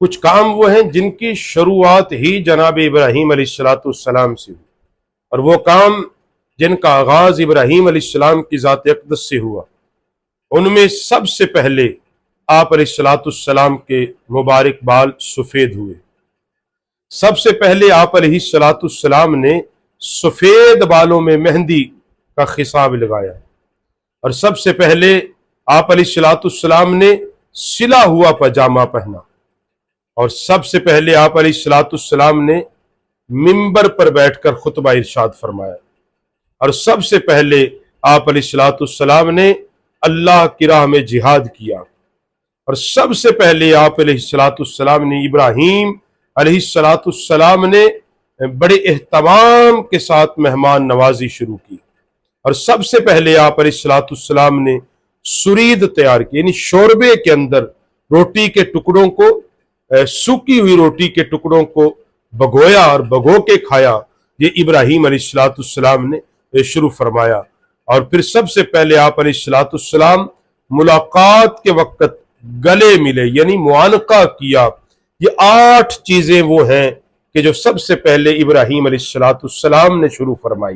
کچھ کام وہ ہیں جن کی شروعات ہی جناب ابراہیم علیہ السلام سے ہوئی، اور وہ کام جن کا آغاز ابراہیم علیہ السلام کی ذات اقدس سے ہوا، ان میں سب سے پہلے آپ علیہ السلام کے مبارک بال سفید ہوئے۔ سب سے پہلے آپ علیہ السلام نے سفید بالوں میں مہندی کا خصاب لگایا، اور سب سے پہلے آپ علیہ السلام نے سلا ہوا پاجامہ پہنا، اور سب سے پہلے آپ علیہ السلام نے منبر پر بیٹھ کر خطبہ ارشاد فرمایا، اور سب سے پہلے آپ علیہ السلام نے اللہ کی راہ میں جہاد کیا، اور سب سے پہلے آپ علیہ السلام نے ابراہیم علیہ السلام نے بڑے اہتمام کے ساتھ مہمان نوازی شروع کی، اور سب سے پہلے آپ علیہ السلام نے سرید تیار کی، یعنی شوربے کے اندر روٹی کے ٹکڑوں کو، سوکی ہوئی روٹی کے ٹکڑوں کو بھگویا اور بھگو کے کھایا۔ یہ ابراہیم علیہ السلام نے شروع فرمایا۔ اور پھر سب سے پہلے آپ علیہ السلام ملاقات کے وقت گلے ملے، یعنی معانقہ کیا۔ یہ 8 چیزیں وہ ہیں کہ جو سب سے پہلے ابراہیم علیہ السلام نے شروع فرمائی۔